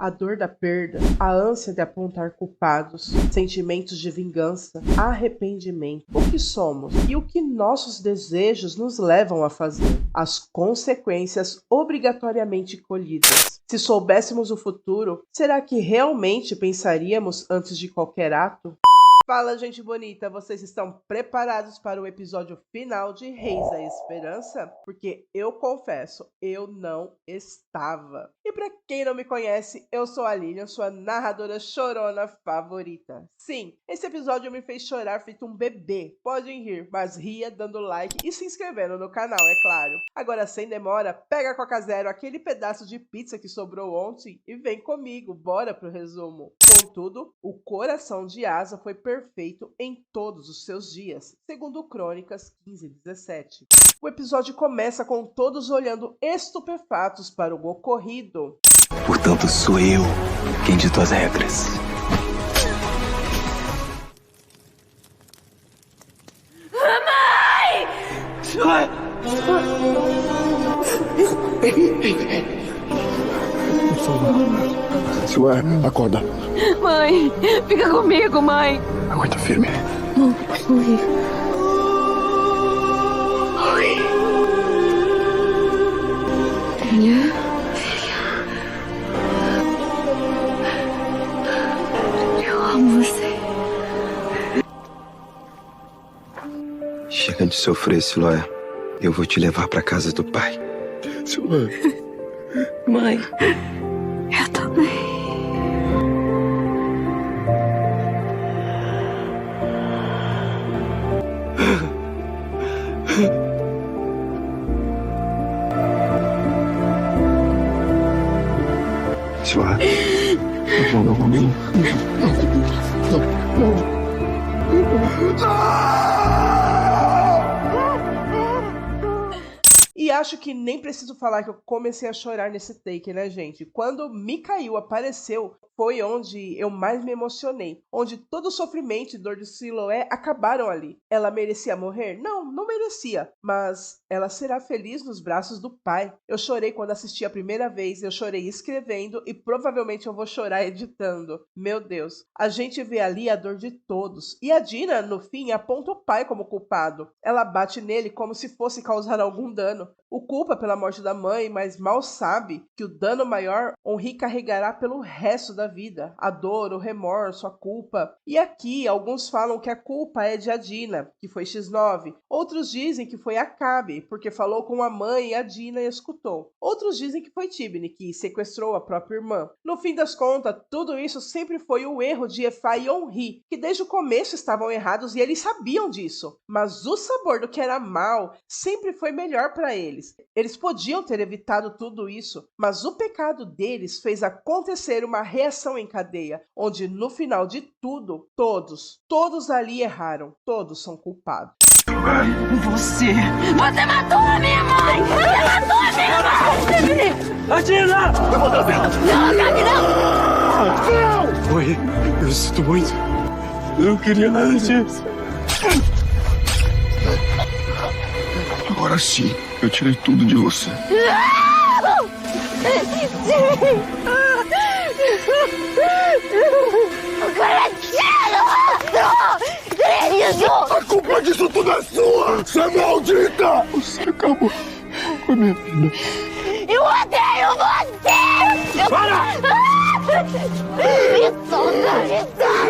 A dor da perda, a ânsia de apontar culpados, sentimentos de vingança, arrependimento, o que somos e o que nossos desejos nos levam a fazer, as consequências obrigatoriamente colhidas. Se soubéssemos o futuro, será que realmente pensaríamos antes de qualquer ato? Fala, gente bonita, vocês estão preparados para o episódio final de Reis da Esperança? Porque eu confesso, eu não estava. E para quem não me conhece, eu sou a Lilian, sua narradora chorona favorita. Sim, esse episódio me fez chorar feito um bebê. Podem rir, mas ria dando like e se inscrevendo no canal, é claro. Agora, sem demora, pega a Coca Zero, aquele pedaço de pizza que sobrou ontem e vem comigo, bora pro resumo. Contudo, o coração de Asa foi perfeito em todos os seus dias, segundo Crônicas 15:17. O episódio começa com todos olhando estupefatos para o ocorrido. Portanto, sou eu quem dito as regras. Mãe! Silé, acorda. Mãe, fica comigo, mãe. Aguenta firme. Mãe. Filha. Eu amo você. Chega de sofrer, Siloé. Eu vou te levar pra casa do pai. Silé. Mãe, eu também. Silé. Não comigo. Não. E acho que nem preciso falar que eu comecei a chorar nesse take, né, gente? Quando Micael apareceu, foi onde eu mais me emocionei. Onde todo o sofrimento e dor de Siloé acabaram ali. Ela merecia morrer? Não, não merecia. Mas ela será feliz nos braços do pai. Eu chorei quando assisti a primeira vez, eu chorei escrevendo e provavelmente eu vou chorar editando. Meu Deus. A gente vê ali a dor de todos. E a Dina, no fim, aponta o pai como culpado. Ela bate nele como se fosse causar algum dano. O culpa pela morte da mãe, mas mal sabe que o dano maior Henri carregará pelo resto da vida. A dor, o remorso, a culpa. E aqui, alguns falam que a culpa é de Adina, que foi X9. Outros dizem que foi Acabe, porque falou com a mãe e a Dina e escutou. Outros dizem que foi Tibni, que sequestrou a própria irmã. No fim das contas, tudo isso sempre foi o erro de Efá e Henri, que desde o começo estavam errados e eles sabiam disso. Mas o sabor do que era mal sempre foi melhor para eles. Eles podiam ter evitado tudo isso, mas o pecado deles fez acontecer uma reação em cadeia, onde no final de tudo, todos ali erraram, todos são culpados. Você matou a minha mãe! Você matou a minha mãe! Adina! Eu vou dar vela! Não, Gabi, não! Oi, eu sinto muito. Eu não queria nada disso. Agora sim, eu tirei tudo de você. A culpa disso tudo é sua! Você é maldita! Você acabou com a minha vida. Eu odeio você! Para! Me solta, me solta!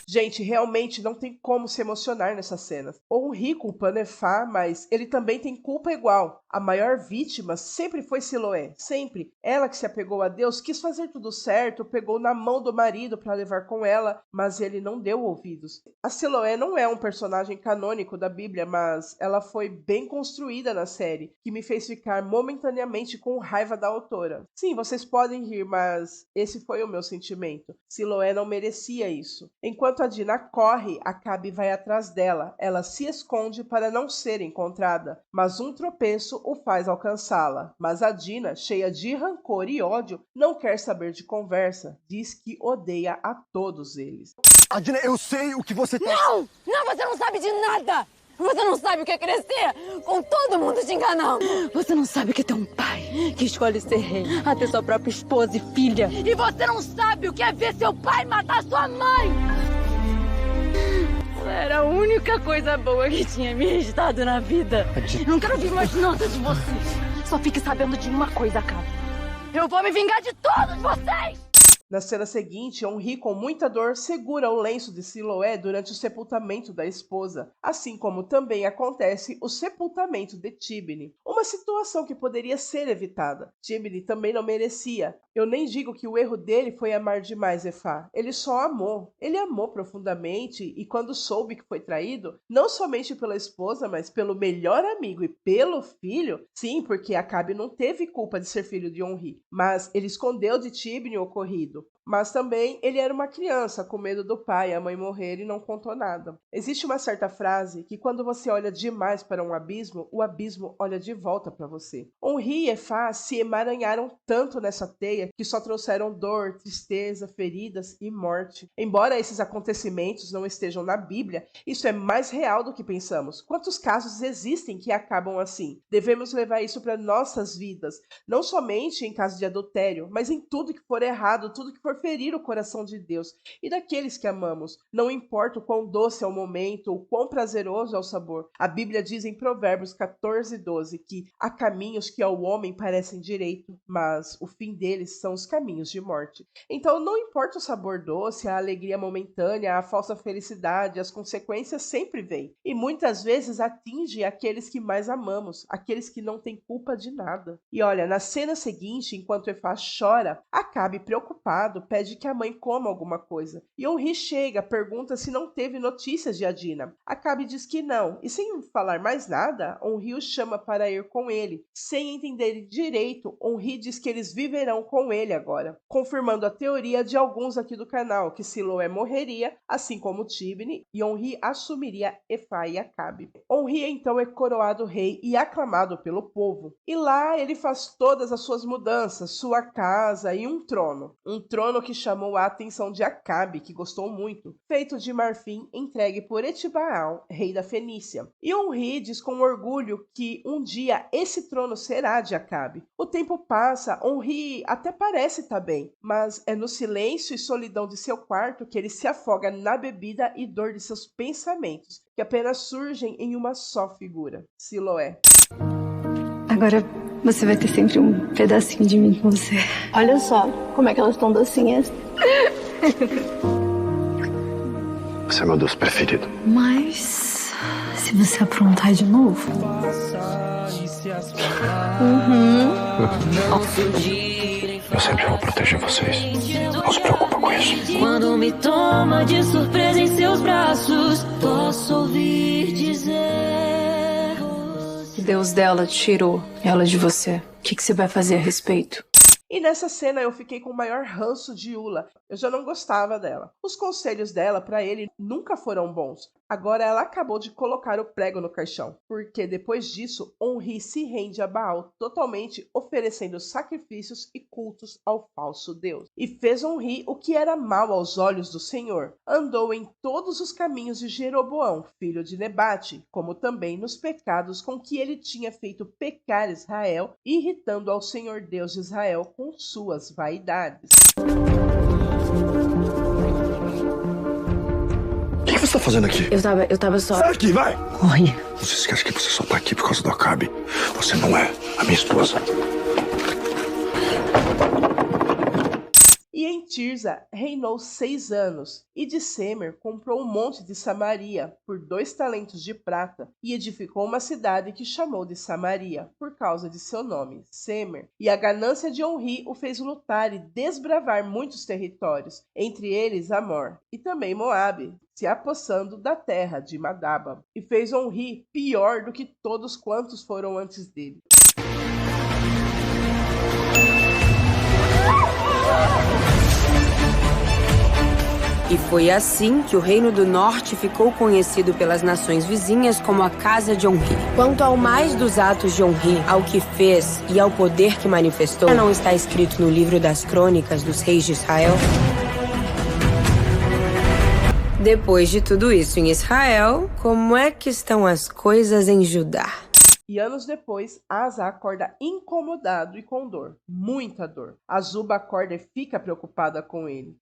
Gente, realmente não tem como se emocionar nessas cenas. Henri culpando Efá, mas ele também tem culpa igual. A maior vítima sempre foi Siloé, sempre. Ela que se apegou a Deus, quis fazer tudo certo, pegou na mão do marido para levar com ela, mas ele não deu ouvidos. A Siloé não é um personagem canônico da Bíblia, mas ela foi bem construída na série, que me fez ficar momentaneamente com raiva da autora. Sim, vocês podem rir, mas esse foi o meu sentimento. Siloé não merecia isso. Enquanto a Dina corre, Acabe vai atrás dela. Ela se esconde para não ser encontrada, mas um tropeço o faz alcançá-la. Mas a Dina, cheia de rancor e ódio, não quer saber de conversa. Diz que odeia a todos eles. Adina, eu sei o que você tá... Não! Não, você não sabe de nada! Você não sabe o que é crescer com todo mundo te enganando. Você não sabe o que é ter um pai que escolhe ser rei, até sua própria esposa e filha. E você não sabe o que é ver seu pai matar sua mãe. Ela era a única coisa boa que tinha me restado na vida. Eu não quero ouvir mais nada de vocês. Só fique sabendo de uma coisa, cara. Eu vou me vingar de todos vocês! Na cena seguinte, Henri, com muita dor, segura o lenço de Siloé durante o sepultamento da esposa, assim como também acontece o sepultamento de Tibni. Uma situação que poderia ser evitada. Tibni também não merecia. Eu nem digo que o erro dele foi amar demais Efá. Ele só amou. Ele amou profundamente e quando soube que foi traído, não somente pela esposa, mas pelo melhor amigo e pelo filho, sim, porque Acabe não teve culpa de ser filho de Henri, mas ele escondeu de Tibni o ocorrido. Mas também ele era uma criança com medo do pai e a mãe morrer e não contou nada. Existe uma certa frase que quando você olha demais para um abismo, o abismo olha de volta para você. Henri e Efá se emaranharam tanto nessa teia que só trouxeram dor, tristeza, feridas e morte. Embora esses acontecimentos não estejam na Bíblia, isso é mais real do que pensamos. Quantos casos existem que acabam assim? Devemos levar isso para nossas vidas, não somente em caso de adultério, mas em tudo que for errado, tudo que for ferir o coração de Deus e daqueles que amamos. Não importa o quão doce é o momento ou quão prazeroso é o sabor. A Bíblia diz em Provérbios 14:12 que há caminhos que ao homem parecem direito, mas o fim deles são os caminhos de morte. Então não importa o sabor doce, a alegria momentânea, a falsa felicidade, as consequências sempre vêm. E muitas vezes atinge aqueles que mais amamos, aqueles que não têm culpa de nada. E olha, na cena seguinte, enquanto Efá chora, Acabe preocupado pede que a mãe coma alguma coisa. E Henri chega, pergunta se não teve notícias de Adina. Acabe diz que não, e sem falar mais nada, Henri o chama para ir com ele. Sem entender direito, Henri diz que eles viverão com ele agora, confirmando a teoria de alguns aqui do canal, que Siloé morreria, assim como Tibni, e Henri assumiria Efá e Acabe. Henri então é coroado rei e aclamado pelo povo. E lá ele faz todas as suas mudanças, sua casa e um trono. Um trono que chamou a atenção de Acabe, que gostou muito, feito de marfim entregue por Etibaal, rei da Fenícia. E Henri diz com orgulho que um dia esse trono será de Acabe. O tempo passa, Henri até parece estar bem, mas é no silêncio e solidão de seu quarto que ele se afoga na bebida e dor de seus pensamentos, que apenas surgem em uma só figura, Siloé. Agora você vai ter sempre um pedacinho de mim com você. Olha só como é que elas estão docinhas. Você é meu doce preferido. Mas se você aprontar de novo... Eu sempre vou proteger vocês. Não se preocupa com isso. Quando me toma de surpresa em seus braços, posso ouvir dizer... Deus dela tirou ela de você. O que você vai fazer a respeito? E nessa cena eu fiquei com o maior ranço de Ula. Eu já não gostava dela. Os conselhos dela para ele nunca foram bons. Agora ela acabou de colocar o prego no caixão. Porque depois disso, Henri se rende a Baal totalmente, oferecendo sacrifícios e cultos ao falso Deus. E fez Henri o que era mal aos olhos do Senhor. Andou em todos os caminhos de Jeroboão, filho de Nebate, como também nos pecados com que ele tinha feito pecar Israel, irritando ao Senhor Deus de Israel com suas vaidades. O que você está fazendo aqui? Eu tava só... Sai daqui, vai! Corre. Não se esquece que você só tá aqui por causa do Acabe. Você não é a minha esposa. E em Tirza reinou 6 anos, e de Semer comprou um monte de Samaria por 2 talentos de prata, e edificou uma cidade que chamou de Samaria, por causa de seu nome, Semer. E a ganância de Henri o fez lutar e desbravar muitos territórios, entre eles Amor, e também Moabe, se apossando da terra de Madaba, e fez Henri pior do que todos quantos foram antes dele. E foi assim que o Reino do Norte ficou conhecido pelas nações vizinhas como a Casa de Henri. Quanto ao mais dos atos de Henri, ao que fez e ao poder que manifestou, não está escrito no livro das crônicas dos reis de Israel? Depois de tudo isso em Israel, como é que estão as coisas em Judá? E anos depois, Asa acorda incomodado e com dor. Muita dor. Azuba acorda e fica preocupada com ele.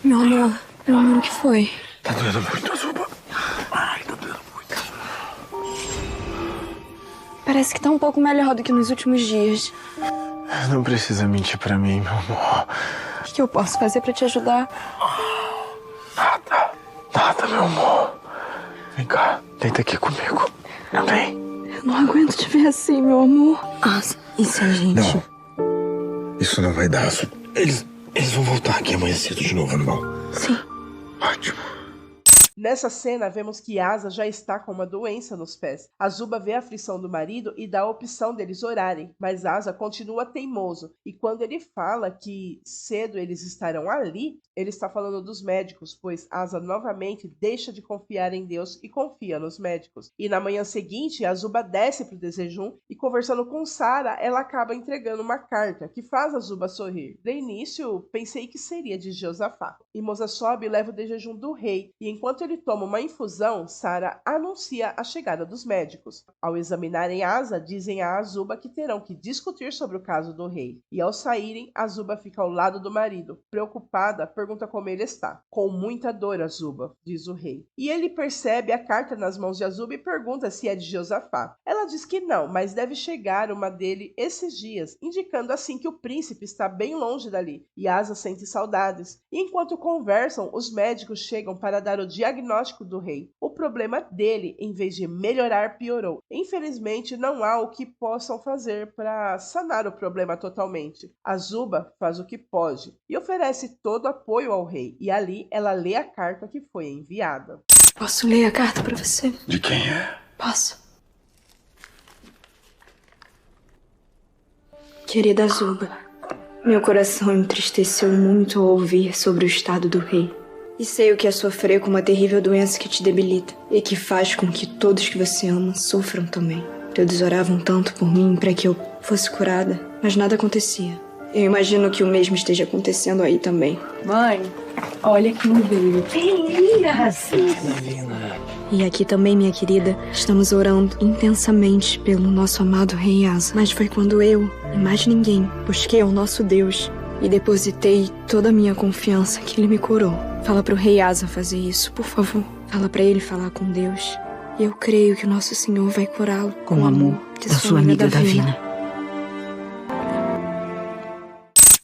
Meu amor, o que foi? Tá doendo muito, Azuba. Ai, tá doendo muito. Parece que tá um pouco melhor do que nos últimos dias. Não precisa mentir pra mim, meu amor. O que eu posso fazer pra te ajudar? Nada, meu amor. Vem cá, deita aqui comigo. Vem. Eu não aguento te ver assim, meu amor. Asa, e se a gente... Não. Isso não vai dar. Eles vão voltar aqui amanhã cedo de novo, não? Sim. Ótimo. Nessa cena, vemos que Asa já está com uma doença nos pés. Azuba vê a aflição do marido e dá a opção deles orarem, mas Asa continua teimoso. E quando ele fala que cedo eles estarão ali, ele está falando dos médicos, pois Asa novamente deixa de confiar em Deus e confia nos médicos. E na manhã seguinte, Azuba desce para o desjejum e, conversando com Sara, ela acaba entregando uma carta que faz Azuba sorrir. De início, pensei que seria de Josafá. E Moza sobe e leva o desjejum do rei, e enquanto ele toma uma infusão, Sara anuncia a chegada dos médicos. Ao examinarem Asa, dizem a Azuba que terão que discutir sobre o caso do rei. E ao saírem, Azuba fica ao lado do marido. Preocupada, pergunta como ele está. Com muita dor, Azuba, diz o rei. E ele percebe a carta nas mãos de Azuba e pergunta se é de Josafá. Ela diz que não, mas deve chegar uma dele esses dias, indicando assim que o príncipe está bem longe dali. E Asa sente saudades. E enquanto conversam, os médicos chegam para dar o diagnóstico do rei. O problema dele, em vez de melhorar, piorou. Infelizmente, não há o que possam fazer para sanar o problema totalmente. Azuba faz o que pode e oferece todo apoio ao rei. E ali ela lê a carta que foi enviada. Posso ler a carta pra você? De quem é? Posso. Querida Azuba, meu coração entristeceu muito ao ouvir sobre o estado do rei. E sei o que é sofrer com uma terrível doença que te debilita e que faz com que todos que você ama sofram também. Todos oravam tanto por mim para que eu fosse curada, mas nada acontecia. Eu imagino que o mesmo esteja acontecendo aí também. Mãe, olha quem veio. E aqui também, minha querida, estamos orando intensamente pelo nosso amado rei Asa. Mas foi quando eu, e mais ninguém, busquei ao nosso Deus e depositei toda a minha confiança que ele me curou. Fala pro rei Asa fazer isso, por favor. Fala pra ele falar com Deus. E eu creio que o nosso Senhor vai curá-lo com o amor da sua amiga Davina.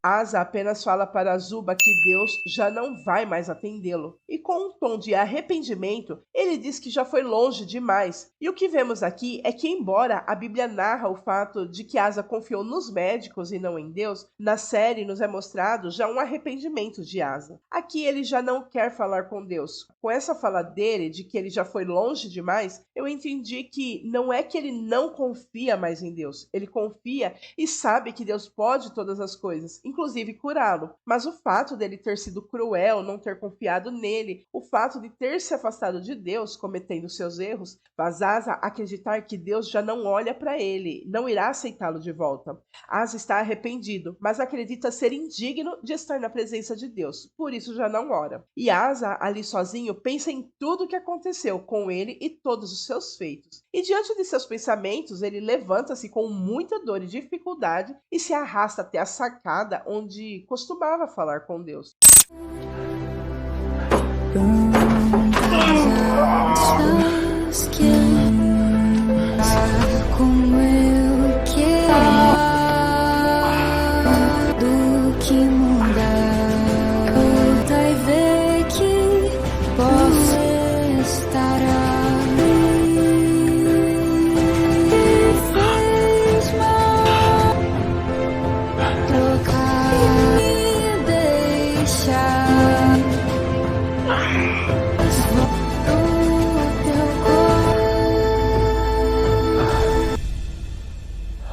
Asa apenas fala para Azuba que Deus já não vai mais atendê-lo. E com um tom de arrependimento, ele diz que já foi longe demais. E o que vemos aqui é que, embora a Bíblia narra o fato de que Asa confiou nos médicos e não em Deus, na série nos é mostrado já um arrependimento de Asa. Aqui ele já não quer falar com Deus. Com essa fala dele, de que ele já foi longe demais, eu entendi que não é que ele não confia mais em Deus. Ele confia e sabe que Deus pode todas as coisas, inclusive curá-lo. Mas o fato dele ter sido cruel, não ter confiado nele, o fato de ter se afastado de Deus, cometendo seus erros, faz Asa acreditar que Deus já não olha para ele, não irá aceitá-lo de volta. Asa está arrependido, mas acredita ser indigno de estar na presença de Deus, por isso já não ora. E Asa, ali sozinho, pensa em tudo o que aconteceu com ele e todos os seus feitos. E diante de seus pensamentos, ele levanta-se com muita dor e dificuldade e se arrasta até a sacada onde costumava falar com Deus.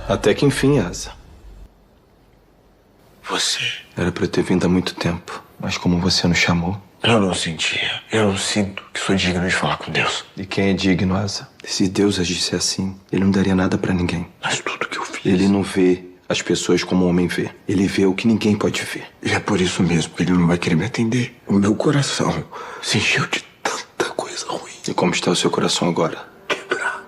Até que enfim, Asa. Você? Era pra eu ter vindo há muito tempo. Mas como você nos chamou... Eu não sentia. Eu não sinto que sou digno de falar com Deus. E quem é digno, Asa? Se Deus agisse assim, ele não daria nada pra ninguém. Mas tudo que eu fiz... Ele não vê as pessoas como o homem vê. Ele vê o que ninguém pode ver. E é por isso mesmo que ele não vai querer me atender. O meu coração se encheu de tanta coisa ruim. E como está o seu coração agora? Quebrado.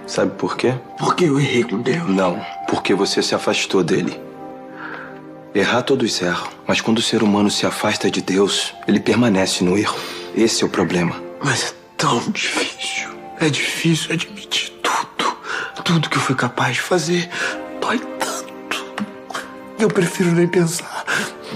Sabe por quê? Porque eu errei com Deus. Não, porque você se afastou dele. Errar todos erram, mas quando o ser humano se afasta de Deus, ele permanece no erro. Esse é o problema. Mas é tão difícil. É difícil admitir tudo. Tudo que eu fui capaz de fazer dói tanto. Eu prefiro nem pensar.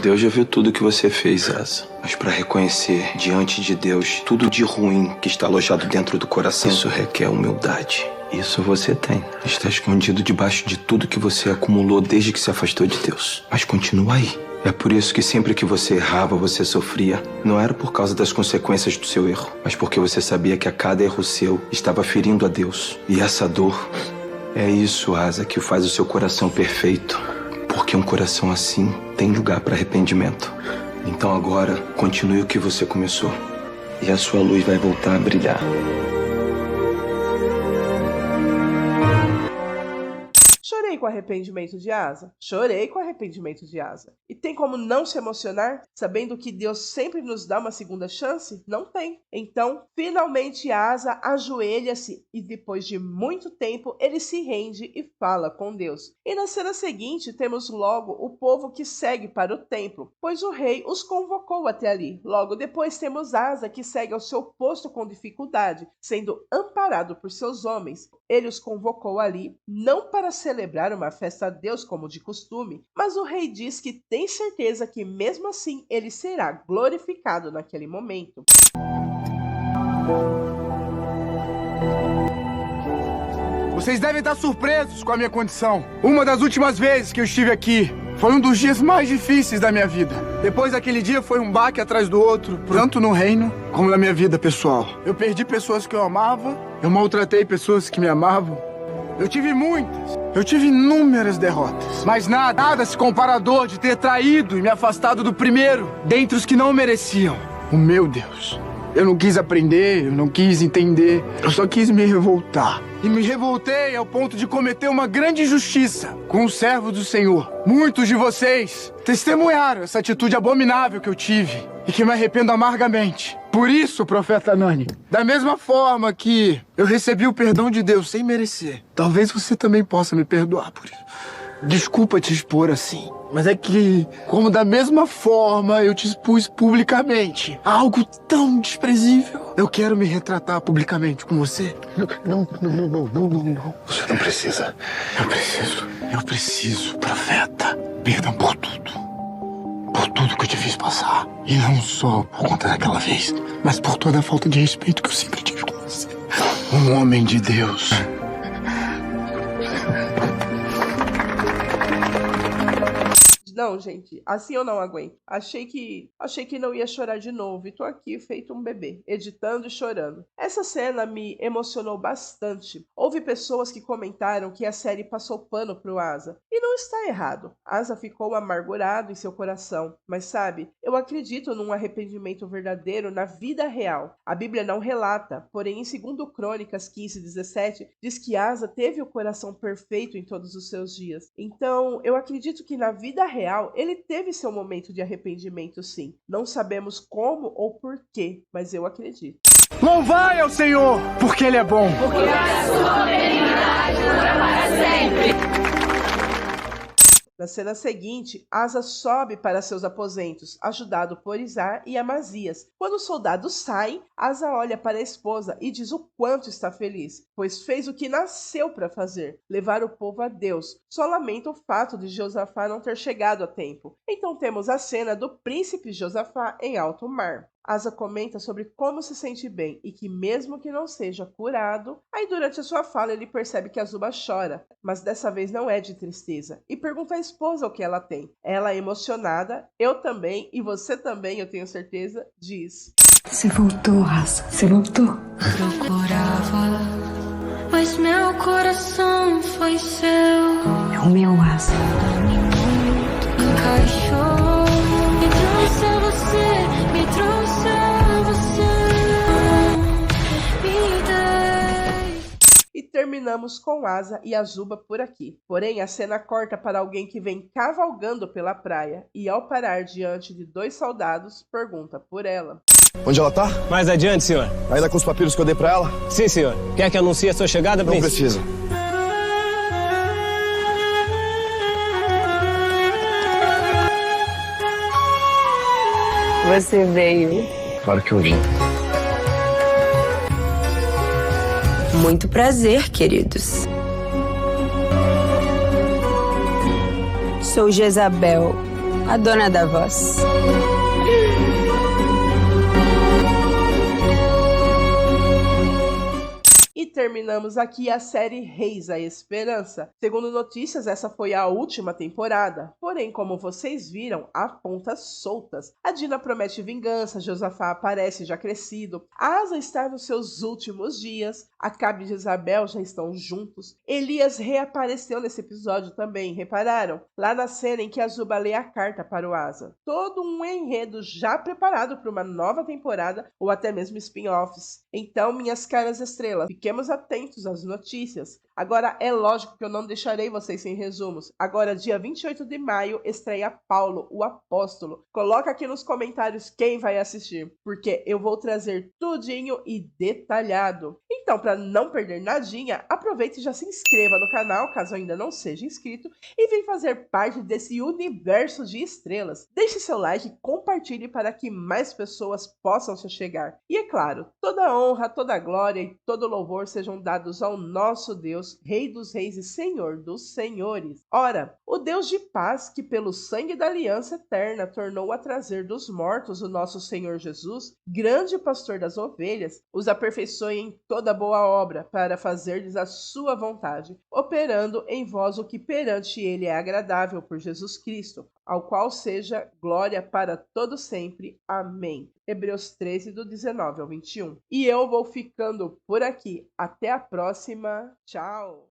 Deus já viu tudo que você fez, Asa. Mas para reconhecer diante de Deus tudo de ruim que está alojado dentro do coração, isso requer humildade. Isso você tem. Está escondido debaixo de tudo que você acumulou desde que se afastou de Deus. Mas continua aí. É por isso que sempre que você errava, você sofria. Não era por causa das consequências do seu erro, mas porque você sabia que a cada erro seu estava ferindo a Deus. E essa dor, é isso, Asa, que faz o seu coração perfeito. Porque um coração assim tem lugar para arrependimento. Então agora, continue o que você começou. E a sua luz vai voltar a brilhar. Chorei com arrependimento de Asa. Chorei com arrependimento de Asa. E tem como não se emocionar, sabendo que Deus sempre nos dá uma segunda chance? Não tem. Então, finalmente Asa ajoelha-se e depois de muito tempo ele se rende e fala com Deus. E na cena seguinte temos logo o povo que segue para o templo, pois o rei os convocou até ali. Logo depois temos Asa que segue ao seu posto com dificuldade, sendo amparado por seus homens. Ele os convocou ali, não para celebrar uma festa a Deus como de costume, mas o rei diz que tem certeza que mesmo assim ele será glorificado naquele momento. Vocês devem estar surpresos com a minha condição. Uma das últimas vezes que eu estive aqui foi um dos dias mais difíceis da minha vida. Depois daquele dia foi um baque atrás do outro, tanto no reino como na minha vida pessoal. Eu perdi pessoas que eu amava, eu maltratei pessoas que me amavam. Eu tive inúmeras derrotas. Mas nada se compara à dor de ter traído e me afastado do primeiro, dentre os que não mereciam, o meu Deus. Eu não quis aprender, eu não quis entender, eu só quis me revoltar. E me revoltei ao ponto de cometer uma grande injustiça com os servos do Senhor. Muitos de vocês testemunharam essa atitude abominável que eu tive e que me arrependo amargamente. Por isso, profeta Hanani, da mesma forma que eu recebi o perdão de Deus sem merecer, talvez você também possa me perdoar por isso. Desculpa te expor assim, mas é que, como da mesma forma eu te expus publicamente a algo tão desprezível, eu quero me retratar publicamente com você. Não. Você não precisa. Eu preciso, profeta. Perdão por tudo. Por tudo que eu te fiz passar. E não só por conta daquela vez, mas por toda a falta de respeito que eu sempre tive com você. Um homem de Deus. Não, gente, assim eu não aguento. Achei que não ia chorar de novo e tô aqui feito um bebê, editando e chorando. Essa cena me emocionou bastante. Houve pessoas que comentaram que a série passou pano pro Asa. E não está errado. Asa ficou amargurado em seu coração. Mas sabe, eu acredito num arrependimento verdadeiro na vida real. A Bíblia não relata, porém em 2 Crônicas 15:17 diz que Asa teve o coração perfeito em todos os seus dias. Então, eu acredito que na vida real ele teve seu momento de arrependimento, sim. Não sabemos como ou porquê, mas eu acredito. Louvai ao Senhor, porque Ele é bom. Porque a sua benignidade dura para sempre. Na cena seguinte, Asa sobe para seus aposentos, ajudado por Isar e Amazias. Quando os soldados saem, Asa olha para a esposa e diz o quanto está feliz, pois fez o que nasceu para fazer, levar o povo a Deus. Só lamenta o fato de Josafá não ter chegado a tempo. Então temos a cena do príncipe Josafá em alto mar. Asa comenta sobre como se sente bem e que mesmo que não seja curado, aí durante a sua fala ele percebe que Azuba chora, mas dessa vez não é de tristeza, e pergunta à esposa o que ela tem. Ela, emocionada, eu também, e você também, eu tenho certeza, diz: Você voltou, Asa, você voltou. Procurava, mas meu coração foi seu. É o meu, Asa. Encaixou, me trouxe a você. E terminamos terminamos com Asa e Azuba por aqui. Porém, a cena corta para alguém que vem cavalgando pela praia e, ao parar diante de 2 soldados, pergunta por ela. Onde ela tá? Mais adiante, senhor. Ainda com os papiros que eu dei pra ela? Sim, senhor. Quer que anuncie a sua chegada, Não príncipe? precisa. Você veio. Claro que eu vim. Muito prazer, queridos. Sou Jezabel, a dona da voz. E terminamos aqui a série Reis a Esperança. Segundo notícias, essa foi a última temporada. Porém, como vocês viram, há pontas soltas. A Dina promete vingança, Josafá aparece já crescido, a Asa está nos seus últimos dias, Acabe e Jezabel já estão juntos. Elias reapareceu nesse episódio também, repararam? Lá na cena em que Azuba lê a carta para o Asa. Todo um enredo já preparado para uma nova temporada ou até mesmo spin-offs. Então, minhas caras estrelas, fiquemos atentos às notícias. Agora, é lógico que eu não deixarei vocês sem resumos. Agora, dia 28 de maio, estreia Paulo, o Apóstolo. Coloca aqui nos comentários quem vai assistir, porque eu vou trazer tudinho e detalhado. Então, para não perder nadinha, aproveite e já se inscreva no canal, caso ainda não seja inscrito, e vem fazer parte desse universo de estrelas. Deixe seu like e compartilhe para que mais pessoas possam se chegar. E é claro, toda honra, toda glória e todo louvor sejam dados ao nosso Deus, Rei dos Reis e Senhor dos Senhores. Ora, o Deus de paz, que pelo sangue da aliança eterna tornou a trazer dos mortos o nosso Senhor Jesus, grande pastor das ovelhas, os aperfeiçoe em toda boa obra, para fazerdes a sua vontade, operando em vós o que perante ele é agradável por Jesus Cristo, ao qual seja glória para todo sempre. Amém. Hebreus 13, do 19 ao 21. E eu vou ficando por aqui. Até a próxima. Tchau!